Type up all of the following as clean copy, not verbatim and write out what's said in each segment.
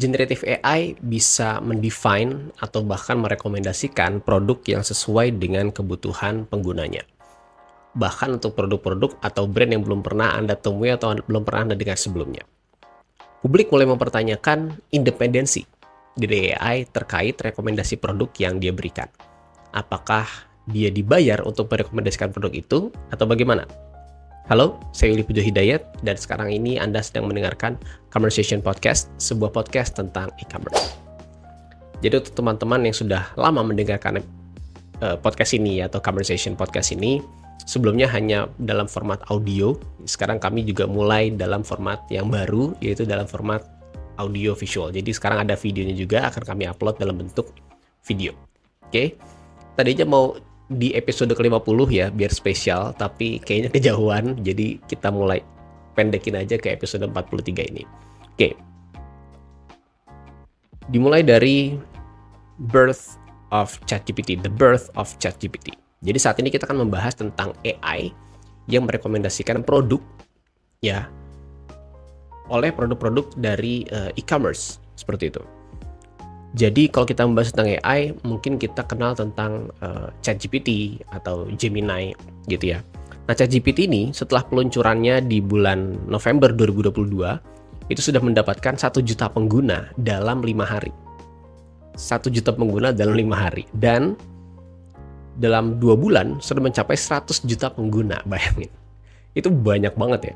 Generative AI bisa mendefine atau bahkan merekomendasikan produk yang sesuai dengan kebutuhan penggunanya. Bahkan untuk produk-produk atau brand yang belum pernah Anda temui atau belum pernah Anda dengar sebelumnya. Publik mulai mempertanyakan independensi dari AI terkait rekomendasi produk yang dia berikan. Apakah dia dibayar untuk merekomendasikan produk itu atau bagaimana? Halo, saya Willy Pujo Hidayat dan sekarang ini Anda sedang mendengarkan Conversation Podcast, sebuah podcast tentang e-commerce. Jadi untuk teman-teman yang sudah lama mendengarkan podcast ini atau Conversation Podcast ini, sebelumnya hanya dalam format audio, sekarang kami juga mulai dalam format yang baru, yaitu dalam format audio visual. Jadi sekarang ada videonya juga, akan kami upload dalam bentuk video. Oke, tadinya mau di episode ke-50 ya, biar spesial, tapi kayaknya kejauhan, jadi kita mulai pendekin aja ke episode 43 ini. Oke. Dimulai dari birth of ChatGPT, the birth of ChatGPT. Jadi saat ini kita akan membahas tentang AI yang merekomendasikan produk ya oleh produk-produk dari e-commerce, seperti itu. Jadi kalau kita membahas tentang AI, mungkin kita kenal tentang ChatGPT atau Gemini gitu ya. Nah, ChatGPT ini setelah peluncurannya di bulan November 2022, itu sudah mendapatkan 1 juta pengguna dalam 5 hari. 1 juta pengguna dalam 5 hari. Dan dalam 2 bulan sudah mencapai 100 juta pengguna, bayangin. Itu banyak banget ya.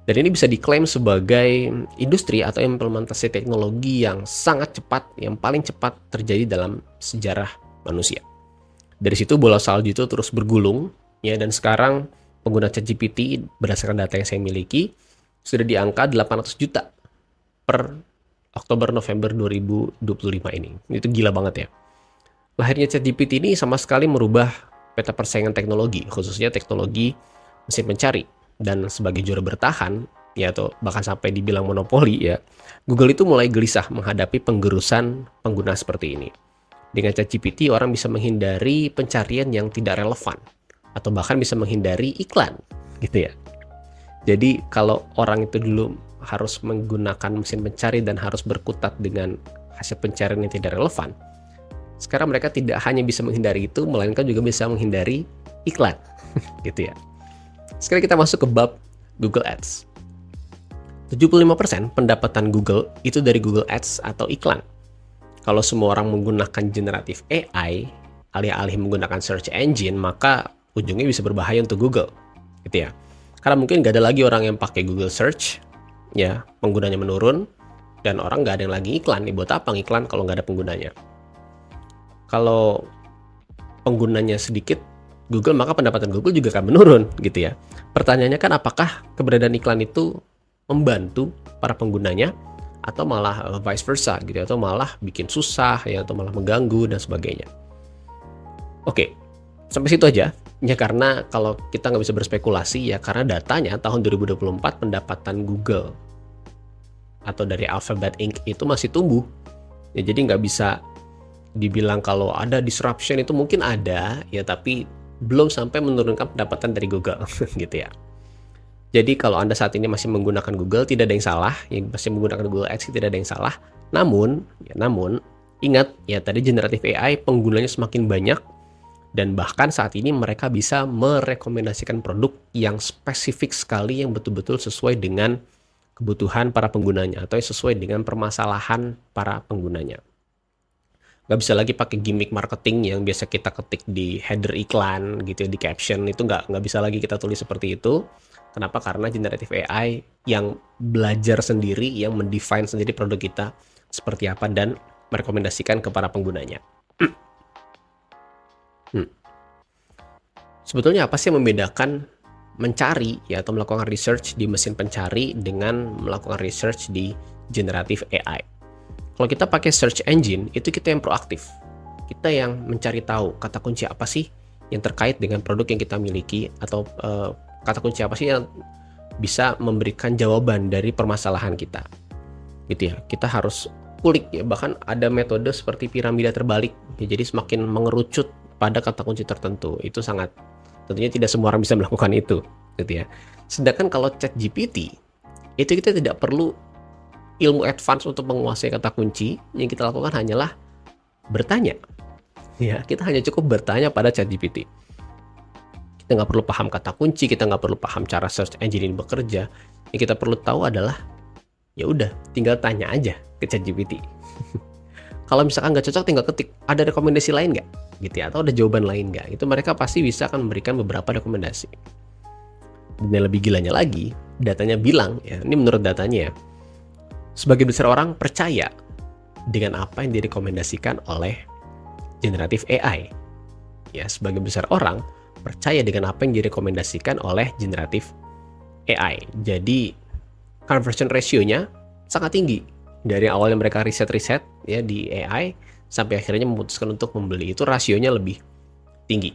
Dan ini bisa diklaim sebagai industri atau implementasi teknologi yang sangat cepat, yang paling cepat terjadi dalam sejarah manusia. Dari situ bola salju itu terus bergulung, ya, dan sekarang pengguna ChatGPT berdasarkan data yang saya miliki sudah di angka 800 juta per Oktober-November 2025 ini. Itu gila banget ya. Lahirnya ChatGPT ini sama sekali merubah peta persaingan teknologi, khususnya teknologi mesin pencari. Dan sebagai juara bertahan, ya atau bahkan sampai dibilang monopoli ya, Google itu mulai gelisah menghadapi penggerusan pengguna seperti ini. Dengan ChatGPT, orang bisa menghindari pencarian yang tidak relevan, atau bahkan bisa menghindari iklan, gitu ya. Jadi kalau orang itu dulu harus menggunakan mesin pencari dan harus berkutat dengan hasil pencarian yang tidak relevan, sekarang mereka tidak hanya bisa menghindari itu, melainkan juga bisa menghindari iklan, gitu ya. Sekarang kita masuk ke bab Google Ads. 75% pendapatan Google itu dari Google Ads atau iklan. Kalau semua orang menggunakan generatif AI, alih-alih menggunakan search engine, maka ujungnya bisa berbahaya untuk Google, gitu ya. Karena mungkin nggak ada lagi orang yang pakai Google Search, ya, penggunanya menurun, dan orang nggak ada yang lagi iklan. Buat apa iklan kalau nggak ada penggunanya? Kalau penggunanya sedikit Google, maka pendapatan Google juga akan menurun, gitu ya. Pertanyaannya kan, apakah keberadaan iklan itu membantu para penggunanya atau malah vice versa gitu, atau malah bikin susah ya, atau malah mengganggu dan sebagainya. Oke, sampai situ aja ya, karena kalau kita nggak bisa berspekulasi ya, karena datanya tahun 2024 pendapatan Google atau dari Alphabet Inc. itu masih tumbuh ya, jadi nggak bisa dibilang kalau ada disruption. Itu mungkin ada ya, tapi belum sampai menurunkan pendapatan dari Google gitu ya. Jadi kalau Anda saat ini masih menggunakan Google, tidak ada yang salah. Yang masih menggunakan Google Ads tidak ada yang salah. Namun ingat ya, tadi generatif AI penggunanya semakin banyak, dan bahkan saat ini mereka bisa merekomendasikan produk yang spesifik sekali, yang betul-betul sesuai dengan kebutuhan para penggunanya atau sesuai dengan permasalahan para penggunanya. Nggak bisa lagi pakai gimmick marketing yang biasa kita ketik di header iklan gitu ya, di caption itu nggak bisa lagi kita tulis seperti itu. Kenapa? Karena generative AI yang belajar sendiri, yang mendefine sendiri produk kita seperti apa dan merekomendasikan ke para penggunanya. Sebetulnya apa sih yang membedakan mencari ya atau melakukan research di mesin pencari dengan melakukan research di generative AI? Kalau kita pakai search engine, itu kita yang proaktif. Kita yang mencari tahu kata kunci apa sih yang terkait dengan produk yang kita miliki, atau kata kunci apa sih yang bisa memberikan jawaban dari permasalahan kita. Gitu ya. Kita harus kulik ya, bahkan ada metode seperti piramida terbalik. Ya, jadi semakin mengerucut pada kata kunci tertentu. Itu sangat, tentunya tidak semua orang bisa melakukan itu, gitu ya. Sedangkan kalau ChatGPT, itu kita tidak perlu ilmu advance untuk menguasai kata kunci, yang kita lakukan hanyalah bertanya. Ya, kita hanya cukup bertanya pada ChatGPT. Kita nggak perlu paham kata kunci, kita nggak perlu paham cara search engine ini bekerja. Yang kita perlu tahu adalah, ya udah, tinggal tanya aja ke ChatGPT. Kalau misalkan nggak cocok, tinggal ketik, ada rekomendasi lain nggak? Gitu ya, atau ada jawaban lain nggak? Itu mereka pasti bisa akan memberikan beberapa rekomendasi. Dan yang lebih gilanya lagi, datanya bilang, ya, ini menurut datanya ya, sebagian besar orang percaya dengan apa yang direkomendasikan oleh generatif AI. Ya, sebagian besar orang percaya dengan apa yang direkomendasikan oleh generatif AI. Jadi conversion ratio-nya sangat tinggi. Dari awalnya mereka riset-riset ya di AI sampai akhirnya memutuskan untuk membeli, itu rasionya lebih tinggi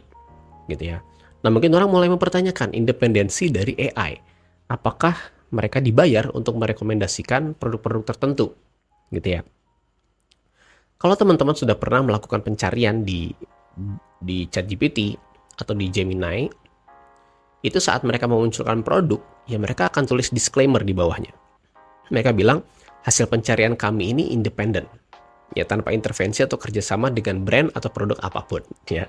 gitu ya. Nah, mungkin orang mulai mempertanyakan independensi dari AI. Apakah mereka dibayar untuk merekomendasikan produk-produk tertentu gitu ya. Kalau teman-teman sudah pernah melakukan pencarian di ChatGPT atau di Gemini, itu saat mereka memunculkan produk, ya mereka akan tulis disclaimer di bawahnya. Mereka bilang, hasil pencarian kami ini independen, ya tanpa intervensi atau kerjasama dengan brand atau produk apapun, ya.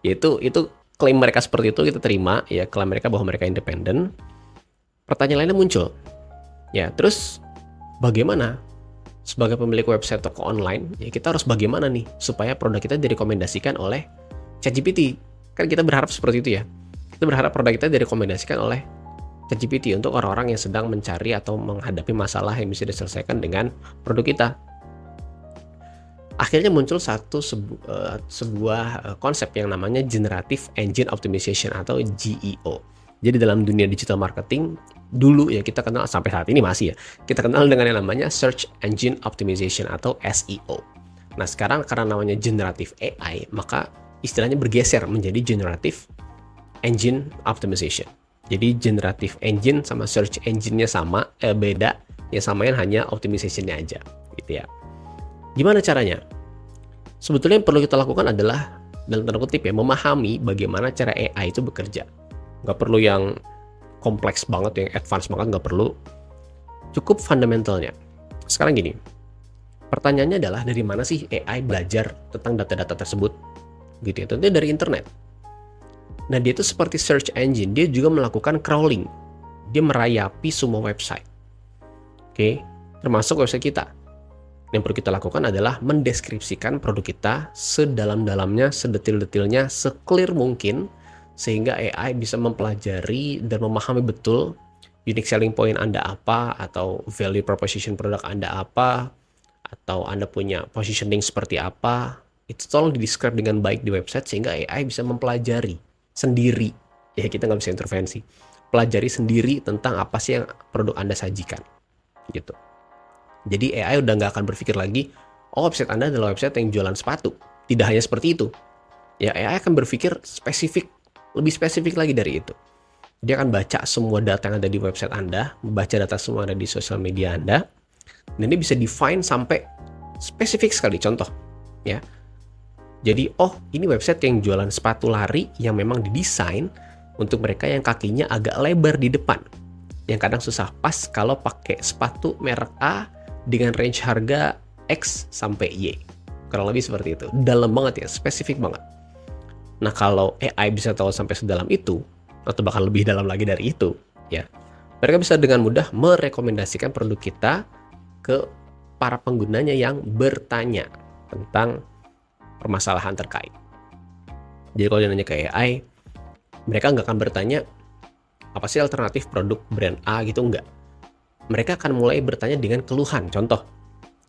Yaitu itu klaim mereka seperti itu kita terima, ya klaim mereka bahwa mereka independen. Pertanyaan lainnya muncul, ya terus bagaimana sebagai pemilik website toko online, ya kita harus bagaimana nih supaya produk kita direkomendasikan oleh ChatGPT? Kan kita berharap seperti itu ya. Kita berharap produk kita direkomendasikan oleh ChatGPT untuk orang-orang yang sedang mencari atau menghadapi masalah yang bisa diselesaikan dengan produk kita. Akhirnya muncul sebuah konsep yang namanya Generative Engine Optimization atau GEO. Jadi dalam dunia digital marketing, dulu ya kita kenal, sampai saat ini masih ya, kita kenal dengan yang namanya Search Engine Optimization atau SEO. Nah sekarang karena namanya Generative AI, maka istilahnya bergeser menjadi Generative Engine Optimization. Jadi Generative Engine sama Search Engine-nya sama, beda, yang samain hanya optimization-nya aja gitu ya. Gimana caranya? Sebetulnya yang perlu kita lakukan adalah, dalam tanda kutip ya, memahami bagaimana cara AI itu bekerja. Nggak perlu yang kompleks banget, yang advance banget, nggak perlu. Cukup fundamentalnya. Sekarang gini, pertanyaannya adalah dari mana sih AI belajar tentang data-data tersebut? Gitu ya, tentunya dari internet. Nah, dia itu seperti search engine, dia juga melakukan crawling. Dia merayapi semua website. Oke, termasuk website kita. Yang perlu kita lakukan adalah mendeskripsikan produk kita sedalam-dalamnya, sedetil-detilnya, se-clear mungkin, sehingga AI bisa mempelajari dan memahami betul unique selling point Anda apa, atau value proposition produk Anda apa, atau Anda punya positioning seperti apa. Itu tolong di-describe dengan baik di website sehingga AI bisa mempelajari sendiri. Ya, kita nggak bisa intervensi. Pelajari sendiri tentang apa sih yang produk Anda sajikan. Gitu. Jadi AI udah nggak akan berpikir lagi, oh website Anda adalah website yang jualan sepatu. Tidak hanya seperti itu. Ya, AI akan berpikir spesifik, lebih spesifik lagi dari itu. Dia akan baca semua data yang ada di website Anda, membaca data semua yang ada di sosial media Anda, dan dia bisa define sampai spesifik sekali. Contoh, ya. Jadi, oh ini website yang jualan sepatu lari yang memang didesain untuk mereka yang kakinya agak lebar di depan, yang kadang susah pas kalau pakai sepatu merek A dengan range harga X sampai Y. Kurang lebih seperti itu. Dalam banget ya, spesifik banget. Nah, kalau AI bisa tahu sampai sedalam itu, atau bahkan lebih dalam lagi dari itu, ya, mereka bisa dengan mudah merekomendasikan produk kita ke para penggunanya yang bertanya tentang permasalahan terkait. Jadi kalau dia nanya ke AI, mereka nggak akan bertanya, apa sih alternatif produk brand A gitu, enggak. Mereka akan mulai bertanya dengan keluhan. Contoh,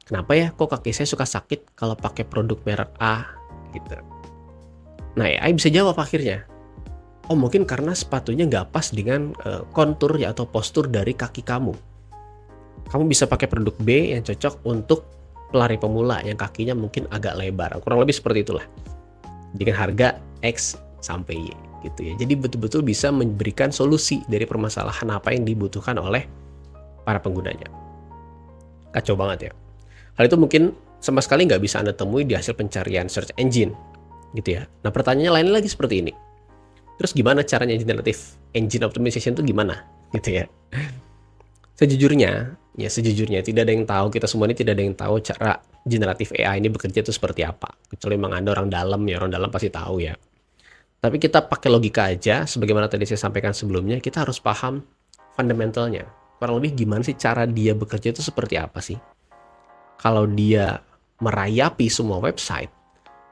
kenapa ya kok kaki saya suka sakit kalau pakai produk merek A gitu. Nah, AI bisa jawab akhirnya, oh mungkin karena sepatunya nggak pas dengan kontur ya atau postur dari kaki kamu. Kamu bisa pakai produk B yang cocok untuk pelari pemula yang kakinya mungkin agak lebar. Kurang lebih seperti itulah. Dengan harga X sampai Y gitu ya. Jadi betul-betul bisa memberikan solusi dari permasalahan apa yang dibutuhkan oleh para penggunanya. Kacau banget ya. Hal itu mungkin sama sekali nggak bisa Anda temui di hasil pencarian search engine gitu ya. Nah, pertanyaannya lain lagi seperti ini. Terus gimana caranya generative engine optimization itu gimana gitu ya? Sejujurnya Ya sejujurnya tidak ada yang tahu, kita semua ini tidak ada yang tahu cara generatif AI ini bekerja itu seperti apa. Kecuali memang ada orang dalam, ya orang dalam pasti tahu ya. Tapi kita pakai logika aja, sebagaimana tadi saya sampaikan sebelumnya, kita harus paham fundamentalnya. Kurang lebih gimana sih cara dia bekerja itu seperti apa sih? Kalau dia merayapi semua website,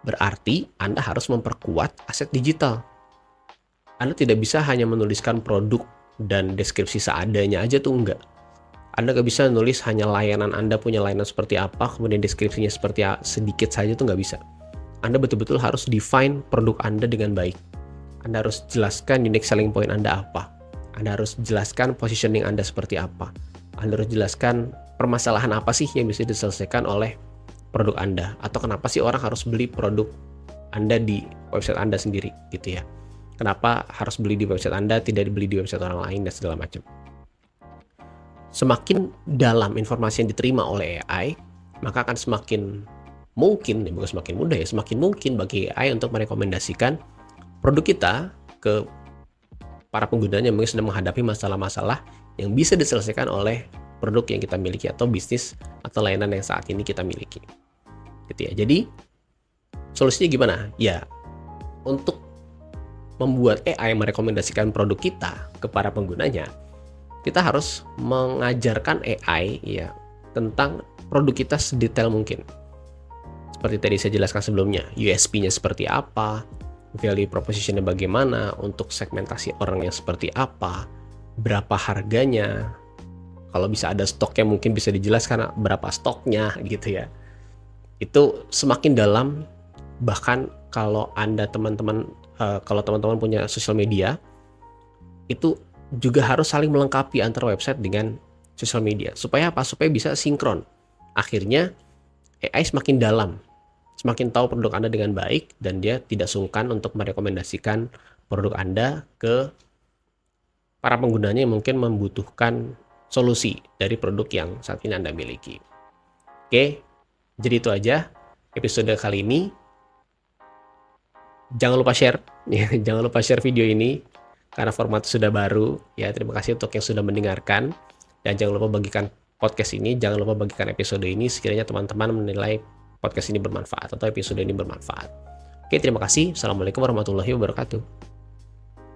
berarti Anda harus memperkuat aset digital. Anda tidak bisa hanya menuliskan produk dan deskripsi seadanya aja tuh enggak. Anda nggak bisa nulis hanya layanan Anda punya layanan seperti apa, kemudian deskripsinya seperti sedikit saja tuh nggak bisa. Anda betul-betul harus define produk Anda dengan baik. Anda harus jelaskan unique selling point Anda apa. Anda harus jelaskan positioning Anda seperti apa. Anda harus jelaskan permasalahan apa sih yang bisa diselesaikan oleh produk Anda. Atau kenapa sih orang harus beli produk Anda di website Anda sendiri gitu ya. Kenapa harus beli di website Anda, tidak dibeli di website orang lain dan segala macam. Semakin dalam informasi yang diterima oleh AI, maka akan semakin mungkin, bukan semakin mudah ya, semakin mungkin bagi AI untuk merekomendasikan produk kita ke para penggunanya yang mungkin sedang menghadapi masalah-masalah yang bisa diselesaikan oleh produk yang kita miliki atau bisnis atau layanan yang saat ini kita miliki. Gitu ya. Jadi solusinya gimana? Ya, untuk membuat AI merekomendasikan produk kita ke para penggunanya, kita harus mengajarkan AI ya tentang produk kita sedetail mungkin. Seperti tadi saya jelaskan sebelumnya, USP-nya seperti apa, value proposition-nya bagaimana, untuk segmentasi orang yang seperti apa, berapa harganya, kalau bisa ada stoknya mungkin bisa dijelaskan berapa stoknya gitu ya. Itu semakin dalam, bahkan kalau Anda kalau teman-teman punya sosial media, itu juga harus saling melengkapi antara website dengan sosial media. Supaya apa? Supaya bisa sinkron. Akhirnya AI semakin dalam, semakin tahu produk Anda dengan baik, dan dia tidak sungkan untuk merekomendasikan produk Anda ke para penggunanya yang mungkin membutuhkan solusi dari produk yang saat ini Anda miliki. Oke, jadi itu aja episode kali ini. Jangan lupa share, jangan lupa share video ini karena format sudah baru. Ya, terima kasih untuk yang sudah mendengarkan, dan jangan lupa bagikan podcast ini, jangan lupa bagikan episode ini sekiranya teman-teman menilai podcast ini bermanfaat atau episode ini bermanfaat. Oke, terima kasih. Assalamualaikum warahmatullahi wabarakatuh.